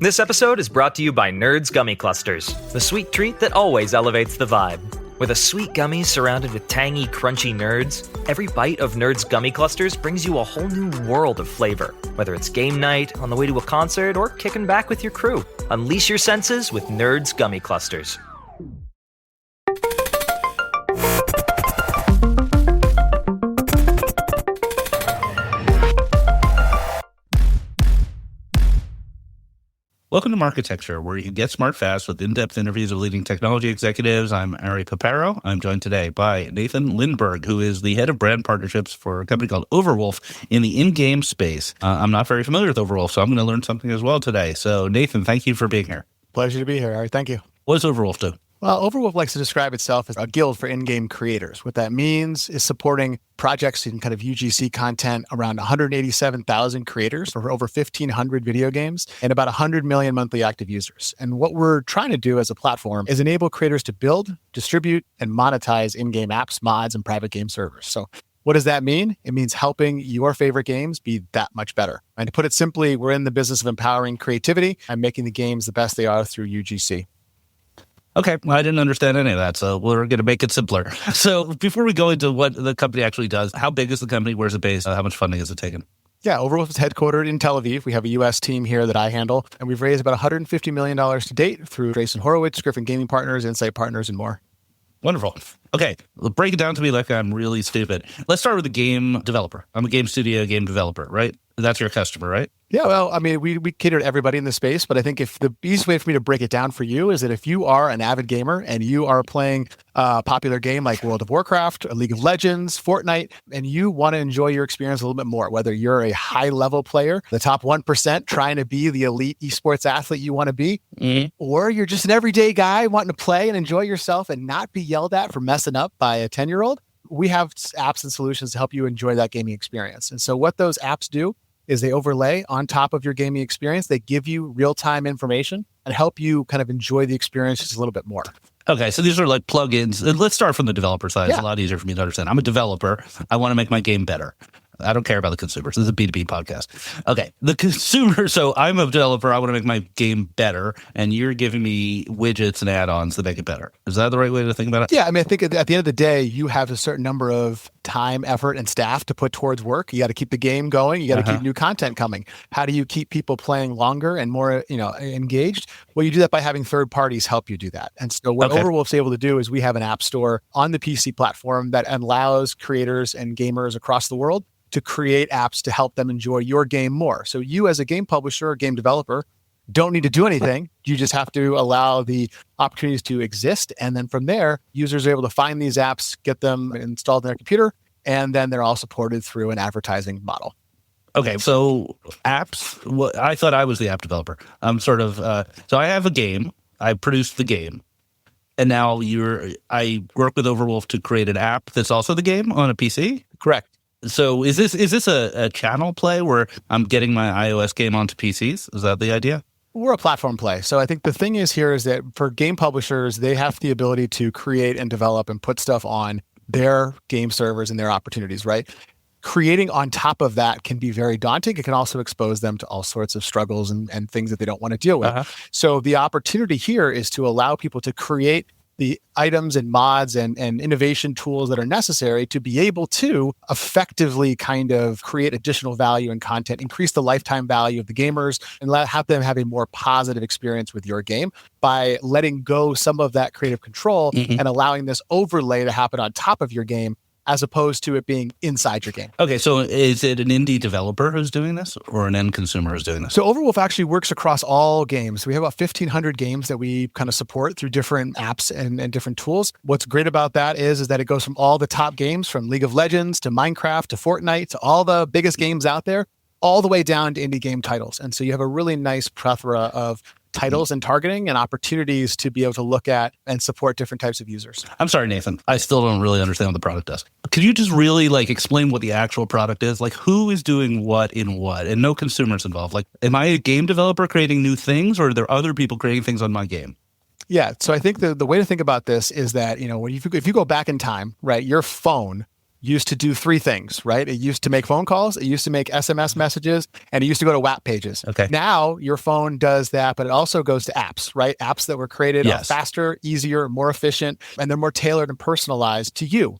This episode is brought to you by Nerds Gummy Clusters, the sweet treat that always elevates the vibe. With a sweet gummy surrounded with tangy, crunchy nerds, every bite of Nerds Gummy Clusters brings you a whole new world of flavor. Whether it's game night, on the way to a concert, or kicking back with your crew, unleash your senses with Nerds Gummy Clusters. Welcome to Marketecture, where you can get smart fast with in-depth interviews of leading technology executives. I'm Ari Paparo. I'm joined today by Nathan Lindberg, who is the head of brand partnerships for a company called Overwolf in the in-game space. I'm not very familiar with Overwolf, so I'm going to learn something as well today. So, Nathan, thank you for being here. Pleasure to be here, Ari. Thank you. What does Overwolf do? Well, Overwolf likes to describe itself as a guild for in-game creators. What that means is supporting projects in kind of UGC content around 187,000 creators for over 1,500 video games and about 100 million monthly active users. And what we're trying to do as a platform is enable creators to build, distribute, and monetize in-game apps, mods, and private game servers. So what does that mean? It means helping your favorite games be that much better. And to put it simply, we're in the business of empowering creativity and making the games the best they are through UGC. Okay, well, I didn't understand any of that, so we're going to make it simpler. So before we go into what the company actually does, how big is the company? Where's it based? How much funding is it taking? Yeah, Overwolf is headquartered in Tel Aviv. We have a U.S. team here that I handle, and we've raised about $150 million to date through Jason Horowitz, Griffin Gaming Partners, Insight Partners, and more. Wonderful. Okay, break it down to me like I'm really stupid. Let's start with a game developer. I'm a game studio, game developer, right? That's your customer, right? Yeah, well, I mean, we cater to everybody in the space, but I think if the easiest way for me to break it down for you is that if you are an avid gamer and you are playing a popular game like World of Warcraft, or League of Legends, Fortnite, and you want to enjoy your experience a little bit more, whether you're a high-level player, the top 1% trying to be the elite esports athlete you want to be, or you're just an everyday guy wanting to play and enjoy yourself and not be yelled at for messing up by a 10-year-old, we have apps and solutions to help you enjoy that gaming experience. And so what those apps do is they overlay on top of your gaming experience. They give you real-time information and help you kind of enjoy the experience just a little bit more. Okay, so these are like plugins. Let's start from the developer side. Yeah. It's a lot easier for me to understand. I'm a developer. I want to make my game better. I don't care about the consumers. This is a B2B podcast. Okay, the consumer. So I'm a developer. I want to make my game better, and you're giving me widgets and add-ons to make it better. Is that the right way to think about it? Yeah, I mean, I think at the end of the day, you have a certain number of time, effort, and staff to put towards work. You got to keep the game going. You got to keep new content coming. How do you keep people playing longer and more, engaged? Well, you do that by having third parties help you do that. And so what Overwolf's able to do is we have an app store on the PC platform that allows creators and gamers across the world to create apps to help them enjoy your game more. So you as a game publisher or game developer don't need to do anything. You just have to allow the opportunities to exist. And then from there, users are able to find these apps, get them installed in their computer, and then they're all supported through an advertising model. Okay, so apps, well, I thought I was the app developer. I'm sort of, so I have a game, I produced the game, and now I work with Overwolf to create an app that's also the game on a PC? Correct. So is this a channel play where I'm getting my iOS game onto PCs? Is that the idea? We're a platform play. So I think the thing is here is that for game publishers, they have the ability to create and develop and put stuff on their game servers and their opportunities, right? Creating on top of that can be very daunting. It can also expose them to all sorts of struggles and things that they don't want to deal with. So the opportunity here is to allow people to create the items and mods and innovation tools that are necessary to be able to effectively kind of create additional value and content, increase the lifetime value of the gamers, and have them have a more positive experience with your game by letting go some of that creative control and allowing this overlay to happen on top of your game as opposed to it being inside your game. Okay, so is it an indie developer who's doing this or an end consumer who's doing this? So Overwolf actually works across all games. We have about 1,500 games that we kind of support through different apps and different tools. What's great about that is that it goes from all the top games, from League of Legends to Minecraft to Fortnite to all the biggest games out there, all the way down to indie game titles. And so you have a really nice plethora of titles and targeting and opportunities to be able to look at and support different types of users. I'm sorry, Nathan. I still don't really understand what the product does. Could you just really explain what the actual product is? Like who is doing what in what and no consumers involved? Like, am I a game developer creating new things or are there other people creating things on my game? Yeah. So I think the way to think about this is that, if you go back in time, right, your phone used to do three things, right? It used to make phone calls, it used to make SMS messages, and it used to go to WAP pages. Okay. Now your phone does that, but it also goes to apps, right? Apps that were created are faster, easier, more efficient, and they're more tailored and personalized to you.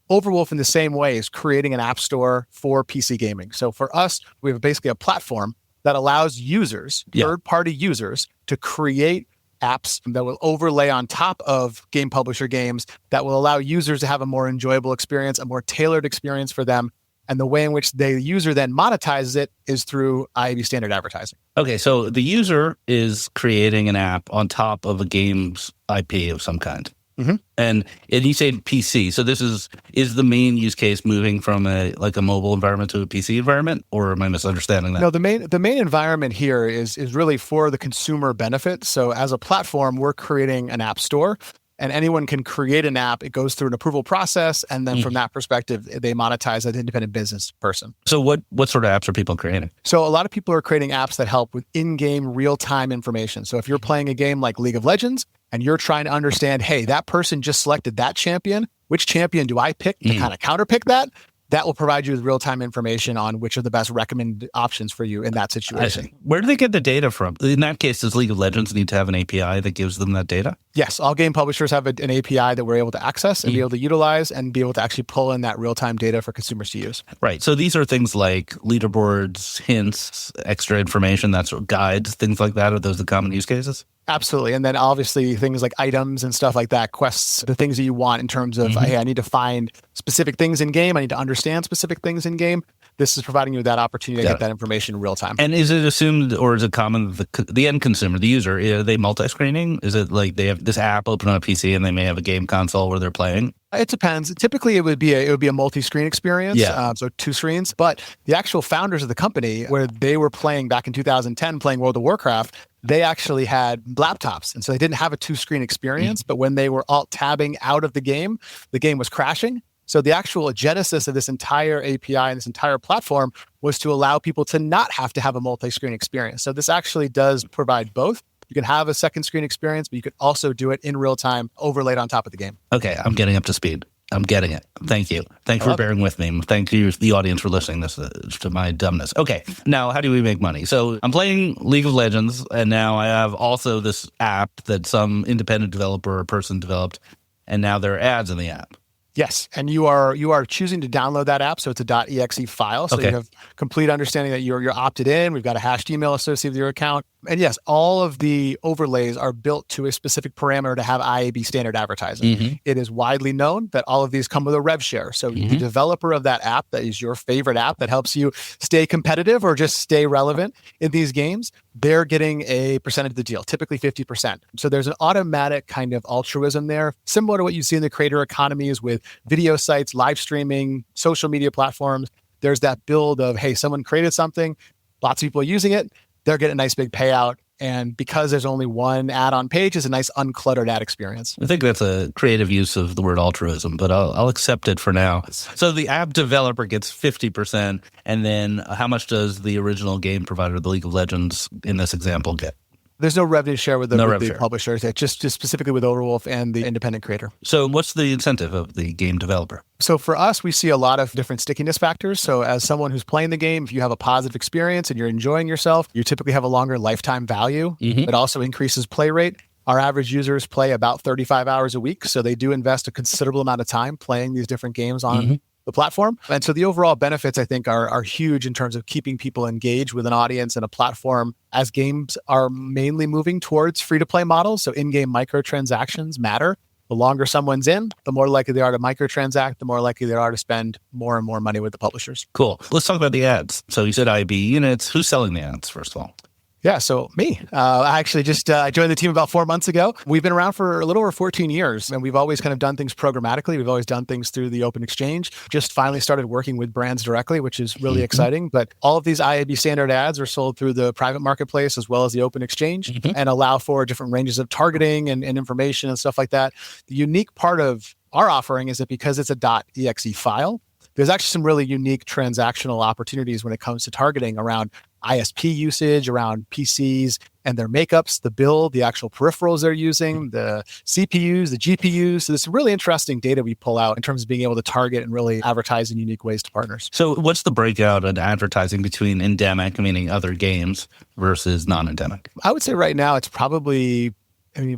Overwolf, in the same way, is creating an app store for PC gaming. So for us, we have basically a platform that allows users, third-party users, to create apps that will overlay on top of game publisher games that will allow users to have a more enjoyable experience, a more tailored experience for them. And the way in which the user then monetizes it is through IAB standard advertising. Okay, so the user is creating an app on top of a game's IP of some kind. Mm-hmm. And you say PC. So this is the main use case moving from a mobile environment to a PC environment, or am I misunderstanding that? No, the main environment here is really for the consumer benefit. So as a platform, we're creating an app store, and anyone can create an app. It goes through an approval process, and then from that perspective, they monetize as an independent business person. So what sort of apps are people creating? So a lot of people are creating apps that help with in-game real-time information. So if you're playing a game like League of Legends and you're trying to understand, hey, that person just selected that champion, which champion do I pick to kind of counterpick that? That will provide you with real-time information on which are the best recommended options for you in that situation. Where do they get the data from? In that case, does League of Legends need to have an API that gives them that data? Yes, all game publishers have an API that we're able to access and be able to utilize and be able to actually pull in that real-time data for consumers to use. Right. So these are things like leaderboards, hints, extra information, that sort of guides, things like that. Are those the common use cases? Absolutely. And then obviously things like items and stuff like that, quests, the things that you want in terms of, hey, I need to find specific things in game. I need to understand specific things in game. This is providing you that opportunity to get that information in real time. And is it assumed, or is it common that the end consumer, the user, are they multi-screening? Is it like they have this app open on a PC and they may have a game console where they're playing? It depends. Typically, it would be a multi-screen experience, so two screens. But the actual founders of the company, where they were playing back in 2010, playing World of Warcraft, they actually had laptops. And so they didn't have a two-screen experience. But when they were alt-tabbing out of the game was crashing. So the actual genesis of this entire API and this entire platform was to allow people to not have to have a multi-screen experience. So this actually does provide both. You can have a second screen experience, but you could also do it in real time, overlaid on top of the game. Okay, I'm getting up to speed. I'm getting it. Thank you. Thanks for bearing with me. Thank you, the audience, for listening to my dumbness. Okay, now how do we make money? So I'm playing League of Legends, and now I have also this app that some independent developer or person developed, and now there are ads in the app. Yes, and you are choosing to download that app, so it's a .exe file. So you have complete understanding that you're opted in. We've got a hashed email associated with your account. And yes, all of the overlays are built to a specific parameter to have IAB standard advertising. It is widely known that all of these come with a rev share. So the developer of that app, that is your favorite app that helps you stay competitive or just stay relevant in these games, they're getting a percentage of the deal, typically 50%. So there's an automatic kind of altruism there, similar to what you see in the creator economies with video sites, live streaming, social media platforms. There's that build of, hey, someone created something, lots of people are using it, they're getting a nice big payout. And because there's only one add-on page, it's a nice uncluttered ad experience. I think that's a creative use of the word altruism, but I'll accept it for now. So the app developer gets 50%, and then how much does the original game provider, the League of Legends, in this example, get? There's no revenue share with the publishers, just specifically with Overwolf and the independent creator. So what's the incentive of the game developer? So for us, we see a lot of different stickiness factors. So as someone who's playing the game, if you have a positive experience and you're enjoying yourself, you typically have a longer lifetime value. It also increases play rate. Our average users play about 35 hours a week. So they do invest a considerable amount of time playing these different games on the platform. And so the overall benefits, I think, are huge in terms of keeping people engaged with an audience and a platform as games are mainly moving towards free-to-play models. So in-game microtransactions matter. The longer someone's in, the more likely they are to microtransact, the more likely they are to spend more and more money with the publishers. Cool. Let's talk about the ads. So you said IB units. Who's selling the ads, first of all? Yeah, so me. I actually just I joined the team about 4 months ago. We've been around for a little over 14 years, and we've always kind of done things programmatically. We've always done things through the open exchange. Just finally started working with brands directly, which is really exciting. But all of these IAB standard ads are sold through the private marketplace as well as the open exchange and allow for different ranges of targeting and information and stuff like that. The unique part of our offering is that because it's a .exe file, there's actually some really unique transactional opportunities when it comes to targeting around ISP usage around PCs and their makeups, the build, the actual peripherals they're using, the CPUs, the GPUs. So there's really interesting data we pull out in terms of being able to target and really advertise in unique ways to partners. So what's the breakout in advertising between endemic, meaning other games, versus non-endemic? I would say right now it's probably,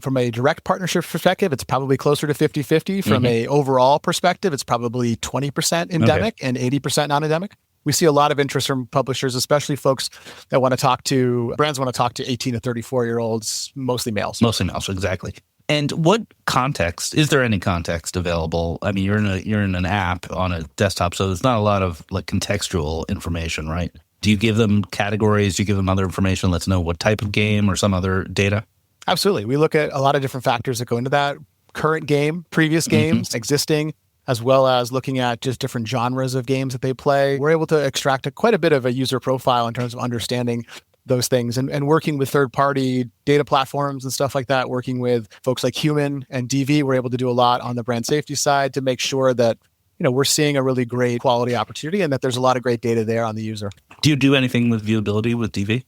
from a direct partnership perspective, it's probably closer to 50-50. From a overall perspective, it's probably 20% endemic and 80% non-endemic. We see a lot of interest from publishers, especially folks that brands want to talk to 18 to 34-year-olds, mostly males. Mostly males, exactly. And what context, is there any context available? I mean, you're in an app on a desktop, so there's not a lot of like contextual information, right? Do you give them categories? Do you give them other information? Let's know what type of game or some other data? Absolutely. We look at a lot of different factors that go into that. Current game, previous games, existing, as well as looking at just different genres of games that they play. We're able to extract quite a bit of a user profile in terms of understanding those things and working with third-party data platforms and stuff like that, working with folks like Human and DV. We're able to do a lot on the brand safety side to make sure that we're seeing a really great quality opportunity and that there's a lot of great data there on the user. Do you do anything with viewability with DV?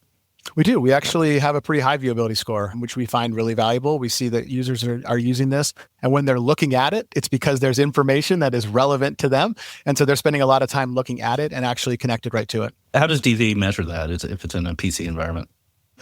We do. We actually have a pretty high viewability score, which we find really valuable. We see that users are using this. And when they're looking at it, it's because there's information that is relevant to them. And so they're spending a lot of time looking at it and actually connected right to it. How does DV measure that if it's in a PC environment?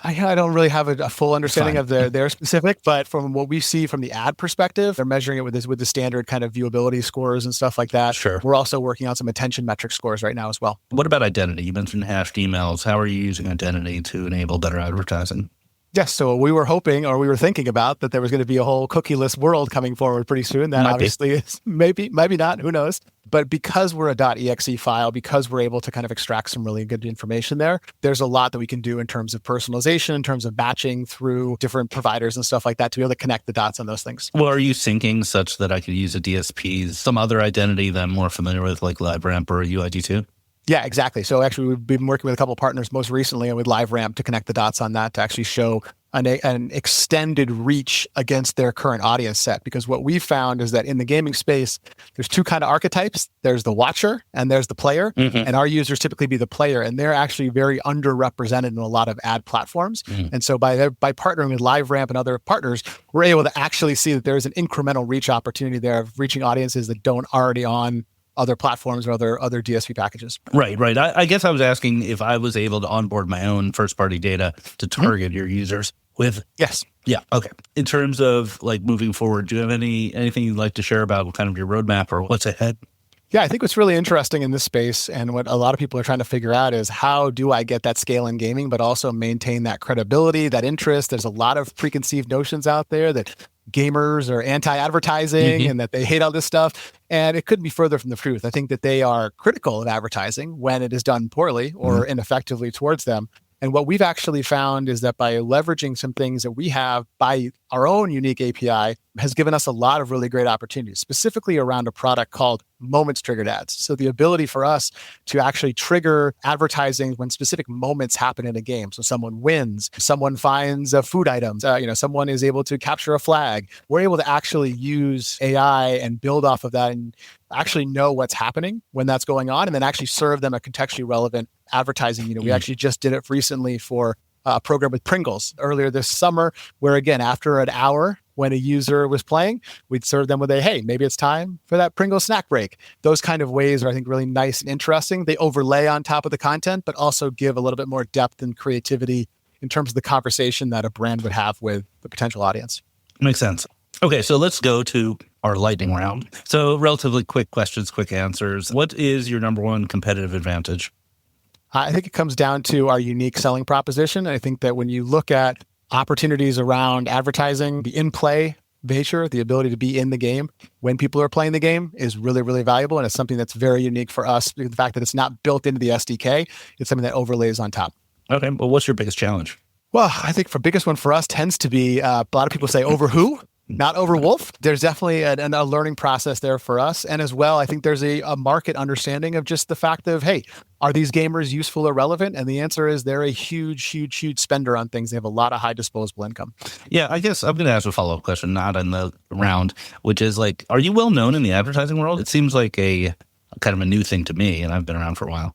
I don't really have a full understanding of their specific, but from what we see from the ad perspective, they're measuring it with the standard kind of viewability scores and stuff like that. Sure. We're also working on some attention metric scores right now as well. What about identity? You mentioned hashed emails. How are you using identity to enable better advertising? Yes. So we were hoping, or we were thinking about, that there was going to be a whole cookieless world coming forward pretty soon. That obviously is maybe not, who knows? But because we're a .exe file, because we're able to kind of extract some really good information there's a lot that we can do in terms of personalization, in terms of matching through different providers and stuff like that to be able to connect the dots on those things. Well, are you syncing such that I could use a DSP, some other identity that I'm more familiar with, like LiveRamp or UID2? Yeah, exactly. So actually, we've been working with a couple of partners most recently and with LiveRamp to connect the dots on that to actually show an extended reach against their current audience set. Because what we found is that in the gaming space, there's two kind of archetypes. There's the watcher and there's the player. And our users typically be the player, and they're actually very underrepresented in a lot of ad platforms. And so by partnering with LiveRamp and other partners, we're able to actually see that there's an incremental reach opportunity there of reaching audiences that don't already on other platforms or other DSP packages. Right. I guess I was asking if I was able to onboard my own first-party data to target your users with... Yes. Yeah. Okay. In terms of like moving forward, do you have anything you'd like to share about kind of your roadmap or what's ahead? Yeah, I think what's really interesting in this space and what a lot of people are trying to figure out is how do I get that scale in gaming, but also maintain that credibility, that interest. There's a lot of preconceived notions out there that gamers are anti-advertising and that they hate all this stuff. And it couldn't be further from the truth. I think that they are critical of advertising when it is done poorly or ineffectively towards them. And what we've actually found is that by leveraging some things that we have by our own unique API has given us a lot of really great opportunities, specifically around a product called Moments Triggered Ads. So the ability for us to actually trigger advertising when specific moments happen in a game. So someone wins, someone finds a food item, someone is able to capture a flag. We're able to actually use AI and build off of that and actually know what's happening when that's going on and then actually serve them a contextually relevant advertising. We actually just did it recently for a program with Pringles earlier this summer, where again, after an hour when a user was playing, we'd serve them with hey, maybe it's time for that Pringles snack break. Those kind of ways are, I think, really nice and interesting. They overlay on top of the content, but also give a little bit more depth and creativity in terms of the conversation that a brand would have with the potential audience. Makes sense. Okay, so let's go to our lightning round. So relatively quick questions, quick answers. What is your number one competitive advantage? I think it comes down to our unique selling proposition. I think that when you look at opportunities around advertising, the in-play nature, the ability to be in the game when people are playing the game is really, really valuable. And it's something that's very unique for us. The fact that it's not built into the SDK, it's something that overlays on top. Okay, well, what's your biggest challenge? Well, I think the biggest one for us tends to be, a lot of people say over who? Not Overwolf. There's definitely a learning process there for us. And as well, I think there's a market understanding of just the fact of, hey, are these gamers useful or relevant? And the answer is they're a huge, huge, huge spender on things. They have a lot of high disposable income. Yeah, I guess I'm going to ask a follow-up question, not in the round, which is like, are you well known in the advertising world? It seems like a kind of a new thing to me, and I've been around for a while.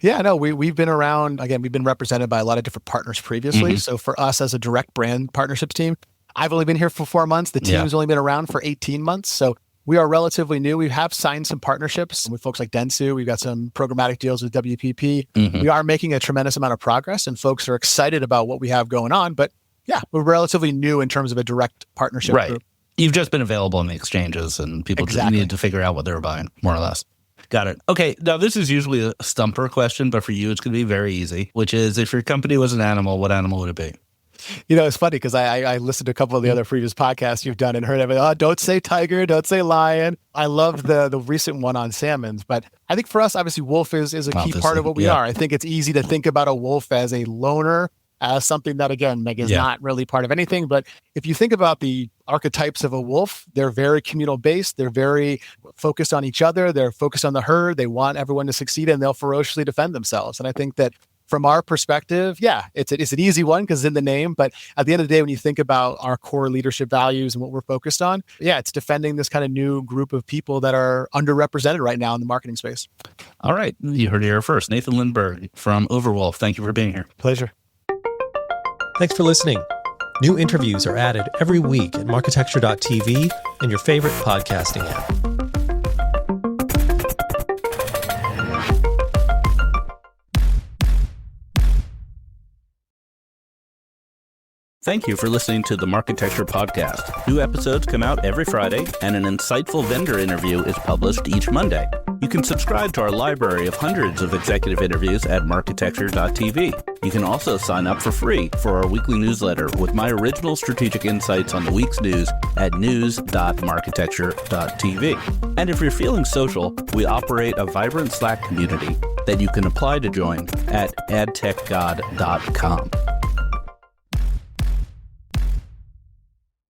Yeah, no, we've been around. Again, we've been represented by a lot of different partners previously. Mhm. So for us as a direct brand partnerships team, I've only been here for 4 months. The team's only been around for 18 months. So we are relatively new. We have signed some partnerships with folks like Dentsu. We've got some programmatic deals with WPP. Mhm. We are making a tremendous amount of progress, and folks are excited about what we have going on. But yeah, we're relatively new in terms of a direct partnership Right. group. You've just been available on the exchanges, and people just Exactly. needed to figure out what they were buying, more or less. Got it. Okay, now this is usually a stumper question, but for you, it's going to be very easy, which is if your company was an animal, what animal would it be? It's funny because I listened to a couple of the other previous podcasts you've done and heard of it. Oh, don't say tiger, don't say lion. I love the recent one on salmons, but I think for us, obviously, wolf is a key part of what we are. I think it's easy to think about a wolf as a loner, as something that, again, like is not really part of anything. But if you think about the archetypes of a wolf, they're very communal based. They're very focused on each other. They're focused on the herd. They want everyone to succeed, and they'll ferociously defend themselves. And I think that from our perspective, it's an easy one because it's in the name. But at the end of the day, when you think about our core leadership values and what we're focused on, it's defending this kind of new group of people that are underrepresented right now in the marketing space. All right. You heard it here first. Nathan Lindberg from Overwolf. Thank you for being here. Pleasure. Thanks for listening. New interviews are added every week at marketecture.tv and your favorite podcasting app. Thank you for listening to the Marketecture Podcast. New episodes come out every Friday, and an insightful vendor interview is published each Monday. You can subscribe to our library of hundreds of executive interviews at marketecture.tv. You can also sign up for free for our weekly newsletter with my original strategic insights on the week's news at news.marketecture.tv. And if you're feeling social, we operate a vibrant Slack community that you can apply to join at adtechgod.com.